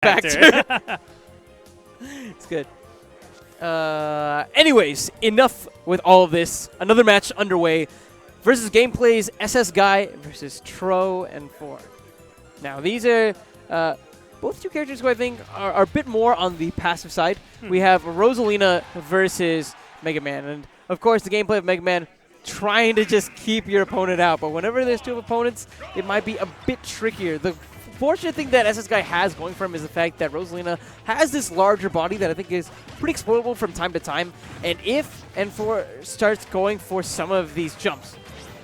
Factor. It's good. Anyways, enough with all of this. Another match underway. Versus gameplays, SSGuy versus Tro and 4. Now, these are both two characters who I think are a bit more on the passive side. We have Rosalina versus Mega Man. And, of course, the gameplay of Mega Man trying to just keep your opponent out. But whenever there's two opponents, it might be a bit trickier. The fortunate thing that SSGuy has going for him is the fact that Rosalina has this larger body that I think is pretty exploitable from time to time. And if N4 starts going for some of these jumps,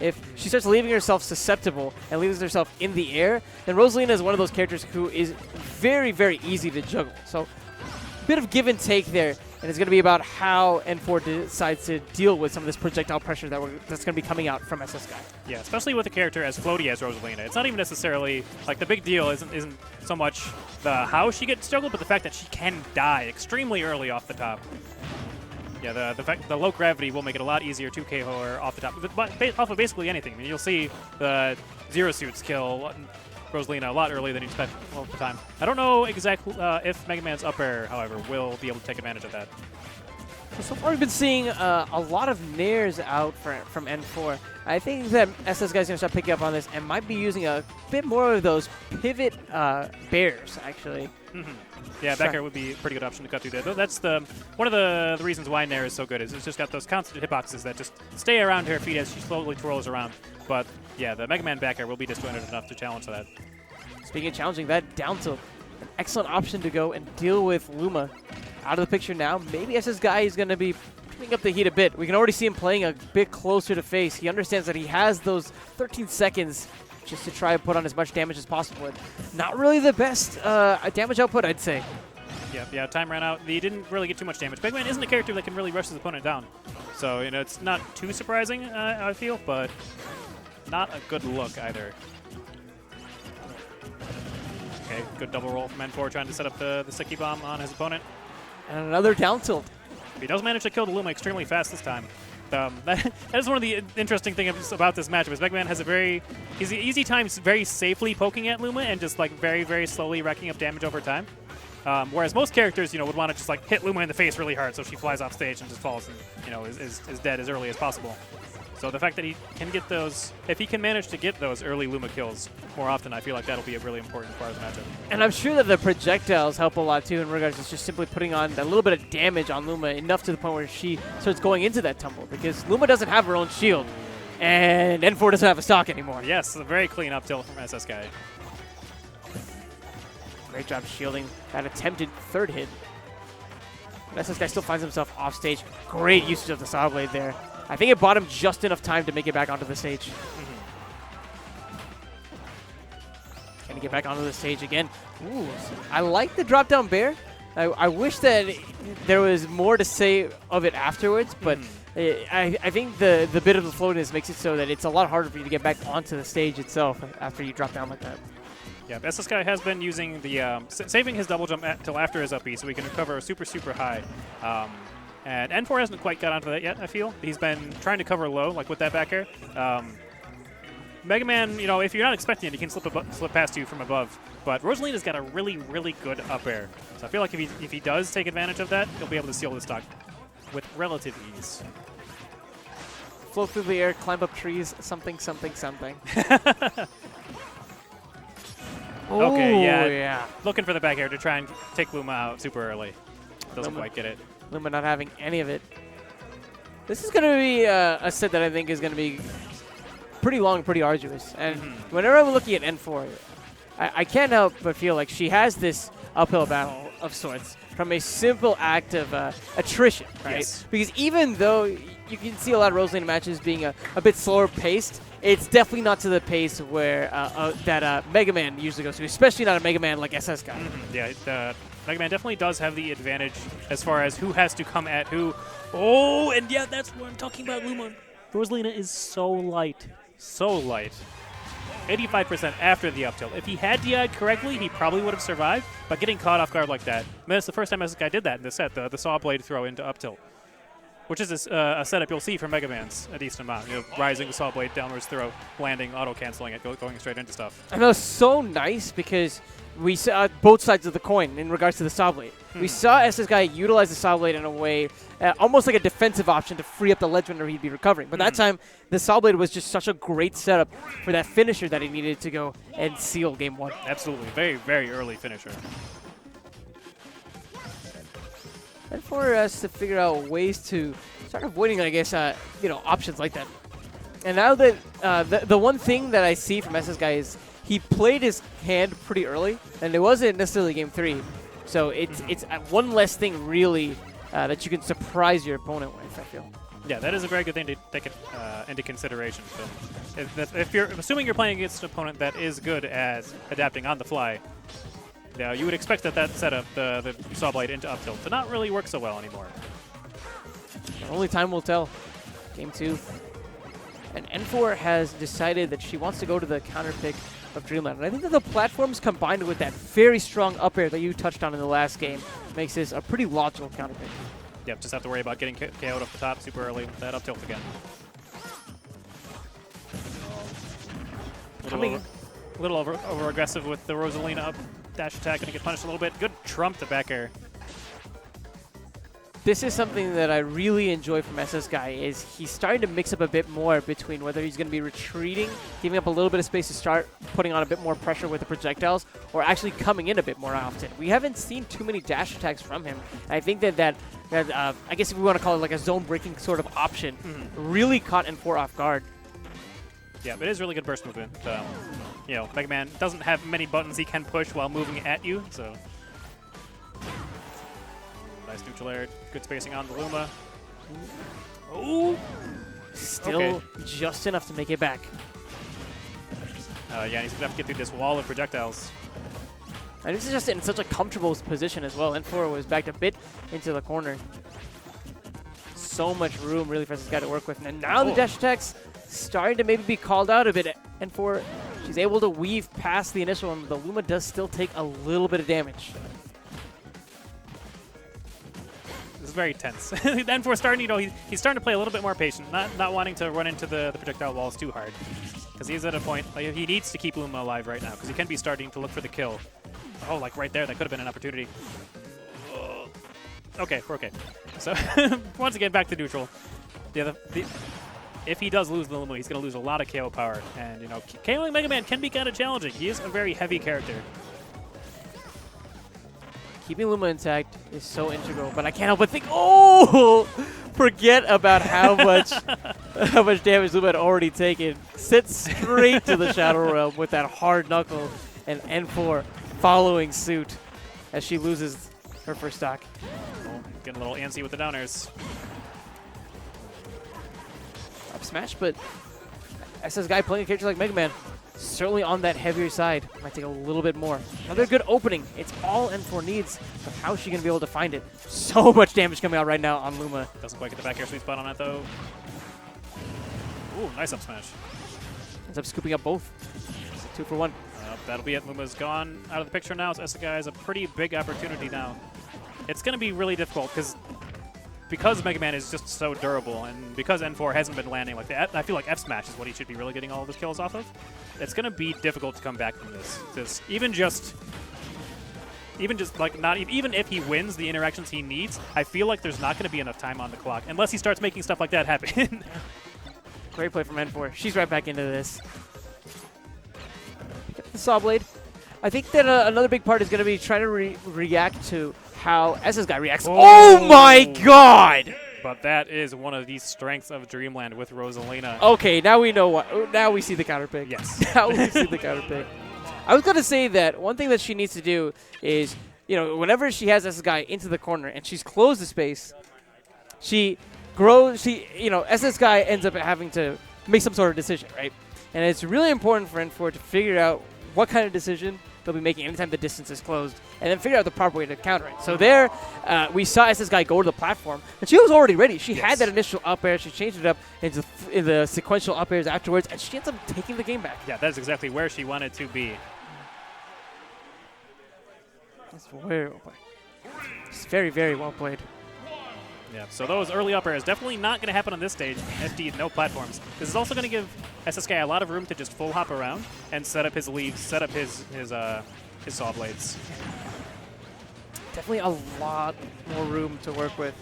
if she starts leaving herself susceptible and leaves herself in the air, then Rosalina is one of those characters who is very, very easy to juggle. So a bit of give and take there. And it's going to be about how N4 decides to deal with some of this projectile pressure that's going to be coming out from SSGuy. Yeah, especially with a character as floaty as Rosalina. It's not even necessarily, like, the big deal isn't so much the how she gets juggled, but the fact that she can die extremely early off the top. Yeah, the fact the low gravity will make it a lot easier to KO her off the top, but off of basically anything. I mean, you'll see the Zero Suits kill Rosalina a lot earlier than you expect all the time. I don't know exactly if Mega Man's up air, however, will be able to take advantage of that. So far we've been seeing a lot of nairs out from N4. I think that SSGuy is going to start picking up on this and might be using a bit more of those pivot bears, actually. Yeah, back air would be a pretty good option to cut through there. That's one of the reasons why Nair is so good. Is it's just got those constant hitboxes that just stay around her feet as she slowly twirls around. But yeah, the Mega Man back air will be disjointed enough to challenge that. Speaking of challenging, that down tilt, an excellent option to go and deal with Luma. Out of the picture now, maybe SSGuy is going to be picking up the heat a bit. We can already see him playing a bit closer to face. He understands that he has those 13 seconds just to try and put on as much damage as possible. And not really the best damage output, I'd say. Yeah, time ran out. He didn't really get too much damage. Mega Man isn't a character that can really rush his opponent down. So, you know, it's not too surprising, I feel, but not a good look either. Okay, good double roll from N4 trying to set up the sticky bomb on his opponent. And another down tilt. He does manage to kill the Luma extremely fast this time. That is one of the interesting things about this matchup is Mega Man has he's easy times very safely poking at Luma and just like very, very slowly racking up damage over time. Whereas most characters, you know, would want to just like hit Luma in the face really hard so she flies off stage and just falls and, you know, is dead as early as possible. So the fact that he can get those, if he can manage to get those early Luma kills more often, I feel like that'll be a really important part of the matchup. And I'm sure that the projectiles help a lot too in regards to just simply putting on a little bit of damage on Luma, enough to the point where she starts going into that tumble, because Luma doesn't have her own shield, and N4 doesn't have a stock anymore. Yes, a very clean up tilt from SSGuy. Great job shielding that attempted third hit. But SSGuy still finds himself off stage. Great usage of the saw blade there. I think it bought him just enough time to make it back onto the stage. Can he get back onto the stage again? Ooh, I like the drop down bear. I wish that there was more to say of it afterwards, but I think the bit of the floatiness makes it so that it's a lot harder for you to get back onto the stage itself after you drop down like that. Yeah, SSGuy has been using the saving his double jump until after his up B so he can recover super, super high. And N4 hasn't quite got onto that yet, I feel. He's been trying to cover low, like with that back air. Mega Man, you know, if you're not expecting it, he can slip past you from above. But Rosalina's got a really, really good up air. So I feel like if he does take advantage of that, he'll be able to seal the stock with relative ease. Float through the air, climb up trees, something, something, something. Okay, yeah. Looking for the back air to try and take Luma out super early. Doesn't quite get it. Luma not having any of it. This is going to be a set that I think is going to be pretty long, pretty arduous. And whenever I'm looking at N4, I can't help but feel like she has this uphill battle of sorts from a simple act of attrition, right? Yes. Because even though you can see a lot of Rosalina matches being a bit slower paced, it's definitely not to the pace where that Mega Man usually goes to, especially not a Mega Man like SSGuy. Yeah, Mega Man definitely does have the advantage as far as who has to come at who. Oh, and yeah, that's what I'm talking about, Luma. Rosalina is so light. So light. 85% after the up tilt. If he had DI'd correctly, he probably would have survived, but getting caught off guard like that. I mean, it's the first time this guy did that in the set, the saw blade throw into up tilt, which is a setup you'll see from Mega Man's a decent amount. You know, rising the saw blade, downwards throw, landing, auto-canceling it, going straight into stuff. And that was so nice because we saw both sides of the coin in regards to the saw blade. We saw SSGuy utilize the saw blade in a way, almost like a defensive option to free up the ledge whenever he'd be recovering. But that time, the saw blade was just such a great setup for that finisher that he needed to go and seal game 1. Absolutely. Very, very early finisher. And for us to figure out ways to start avoiding, I guess, options like that. And now that the one thing that I see from SSGuy is he played his hand pretty early, and it wasn't necessarily game 3. So it's one less thing really that you can surprise your opponent with, I feel. Yeah, that is a very good thing to take into consideration. So if you're assuming you're playing against an opponent that is good at adapting on the fly, you would expect that setup, the saw blade into up tilt, to not really work so well anymore. Only time will tell. Game 2. And N4 has decided that she wants to go to the counter pick of Dreamland. And I think that the platforms combined with that very strong up air that you touched on in the last game makes this a pretty logical counter pick. Yep, just have to worry about getting KO'd off the top super early with that up tilt again. A little over aggressive with the Rosalina up dash attack, gonna get punished a little bit. Good trump to back air. This is something that I really enjoy from SSGuy is he's starting to mix up a bit more between whether he's going to be retreating, giving up a little bit of space to start putting on a bit more pressure with the projectiles, or actually coming in a bit more often. We haven't seen too many dash attacks from him. And I think that I guess if we want to call it like a zone breaking sort of option, really caught N4 off guard. Yeah, but it is really good burst movement. Mega Man doesn't have many buttons he can push while moving at you, so. Nice neutral air, good spacing on the Luma. Oh! Still just enough to make it back. Yeah, he's going to have to get through this wall of projectiles. And this is just in such a comfortable position as well. N4 was backed a bit into the corner. So much room really for this guy to work with. And now the dash attacks starting to maybe be called out a bit. N4, she's able to weave past the initial one. The Luma does still take a little bit of damage. This is very tense. N4 starting, he's starting to play a little bit more patient, not wanting to run into the projectile walls too hard. Because he's at a point, he needs to keep Luma alive right now, because he can be starting to look for the kill. Oh, like right there, that could have been an opportunity. Okay, we're okay. So, once again, back to neutral. Yeah, if he does lose the Luma, he's going to lose a lot of KO power. And, KOing Mega Man can be kind of challenging. He is a very heavy character. Keeping Luma intact is so integral, but I can't help but think, oh! Forget about how much damage Luma had already taken. Sits straight to the Shadow Realm with that hard knuckle, and N4 following suit as she loses her first stock. Oh, getting a little antsy with the downers. Up smash, but SSGuy playing a character like Mega Man, certainly on that heavier side. Might take a little bit more. Another good opening. It's all N4 needs, but how is she going to be able to find it? So much damage coming out right now on Luma. Doesn't quite get the back air sweet spot on it, though. Ooh, nice up smash. Ends up scooping up both. 2 for 1. That'll be it. Luma's gone out of the picture now. So SSGuy has a pretty big opportunity now. It's going to be really difficult because Mega Man is just so durable, and because N4 hasn't been landing like that, I feel like F smash is what he should be really getting all of his kills off of. It's going to be difficult to come back from this. Even if he wins the interactions he needs, I feel like there's not going to be enough time on the clock unless he starts making stuff like that happen. Great play from N4. She's right back into this. The saw blade. I think that another big part is going to be trying to react to how SSGuy reacts. Oh my god! But that is one of the strengths of Dreamland with Rosalina. Okay, now we know what. Now we see the counter pick. Yes. Now we see the counter pick. I was going to say that one thing that she needs to do is, whenever she has SSGuy into the corner and she's closed the space, she grows. SSGuy ends up having to make some sort of decision, right? And it's really important for N4 to figure out what kind of decision they'll be making anytime the distance is closed, and then figure out the proper way to counter it. So there, we saw SSGuy go to the platform, and she was already ready. She had that initial up air. She changed it up into the sequential up airs afterwards, and she ends up taking the game back. Yeah, that's exactly where she wanted to be. That's very well played. It's very, very well played. Yeah, so those early up airs definitely not going to happen on this stage. FD, no platforms. This is also going to give SSGuy a lot of room to just full hop around and set up his leaves, set up his his saw blades. Definitely a lot more room to work with.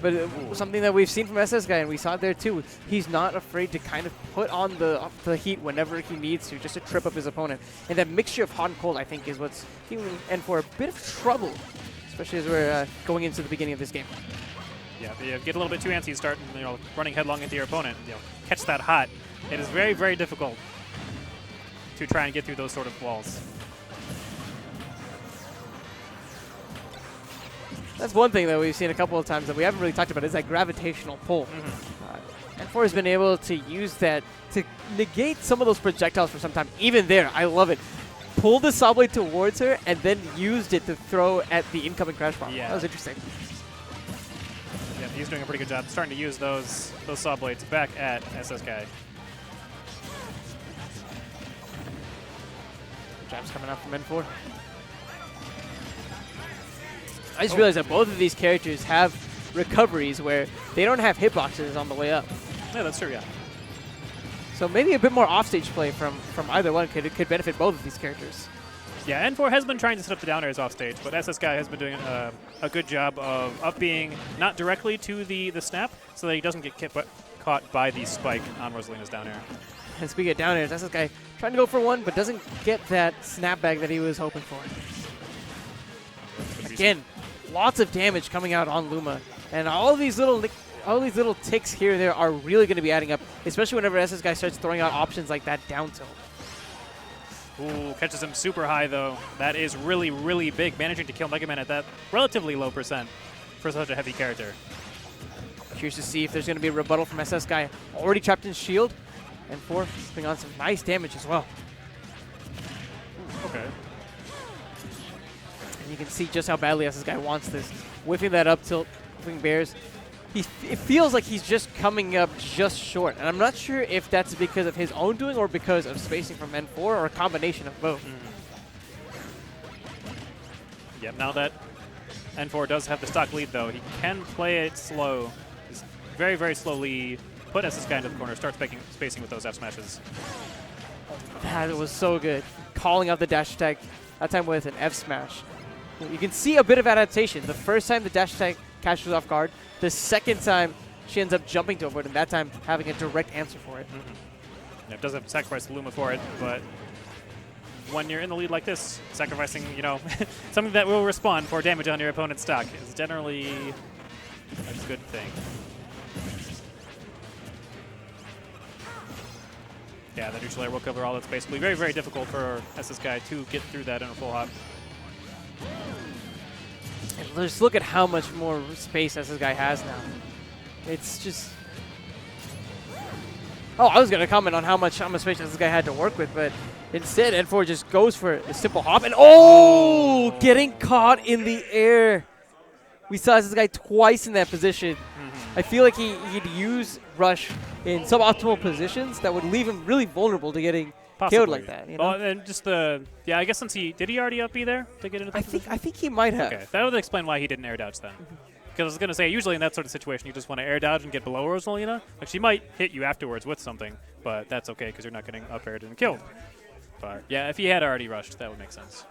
But something that we've seen from SSGuy, and we saw it there too, he's not afraid to kind of put on the heat whenever he needs to, just to trip up his opponent. And that mixture of hot and cold, I think, is what's giving N4 a bit of trouble, especially as we're going into the beginning of this game. Yeah, you get a little bit too antsy, start running headlong into your opponent, catch that hot. It is very, very difficult to try and get through those sort of walls. That's one thing that we've seen a couple of times that we haven't really talked about is that gravitational pull. N4 has been able to use that to negate some of those projectiles for some time. Even there, I love it. Pulled the saw blade towards her and then used it to throw at the incoming crash bomb. Yeah. That was interesting. Yeah, he's doing a pretty good job starting to use those saw blades back at SSGuy. Jabs coming out from N4. I just realized that both of these characters have recoveries where they don't have hitboxes on the way up. Yeah, that's true, yeah. So maybe a bit more offstage play from either one could benefit both of these characters. Yeah, N4 has been trying to set up the down airs offstage, but SSGuy has been doing a good job of up being not directly to the snap so that he doesn't get caught by the spike on Rosalina's down air. And speaking of down airs, SSGuy trying to go for one, but doesn't get that snapback that he was hoping for. Again, lots of damage coming out on Luma, and all these little ticks here and there are really going to be adding up, especially whenever SSGuy starts throwing out options like that down tilt. Ooh, catches him super high though. That is really, really big, managing to kill Mega Man at that relatively low percent for such a heavy character. Curious to see if there's going to be a rebuttal from SSGuy. Already trapped in shield, and 4 putting on some nice damage as well. Okay. And you can see just how badly SSGuy wants this. Whiffing that up tilt, whiffing bears. It feels like he's just coming up just short. And I'm not sure if that's because of his own doing or because of spacing from N4 or a combination of both. Yeah, now that N4 does have the stock lead, though, he can play it slow. Just very, very slowly put SSGuy into the corner, start spacing with those F smashes. That was so good. Calling out the dash attack, that time with an F smash. You can see a bit of adaptation. The first time the dash attack catches off guard. The second time she ends up jumping to avoid, and that time having a direct answer for it. Yeah, it does have to sacrifice Luma for it, but when you're in the lead like this, sacrificing, something that will respond for damage on your opponent's stock is generally a good thing. Yeah, the neutral air will cover all. It's basically very, very difficult for SSGuy to get through that in a full hop. And just look at how much more space SSGuy has now. It's just... Oh, I was going to comment on how much space SSGuy had to work with, but instead N4 just goes for the simple hop, and getting caught in the air. We saw SSGuy twice in that position. I feel like he'd use Rush in suboptimal positions that would leave him really vulnerable to getting killed like that. Well, and just I guess since did he already up B there to get into the position? I think he might have. Okay, that would explain why he didn't air dodge then. Because I was going to say, usually in that sort of situation, you just want to air dodge and get below Rosalina. Like, she might hit you afterwards with something, but that's okay because you're not getting up aired and killed. But yeah, if he had already rushed, that would make sense.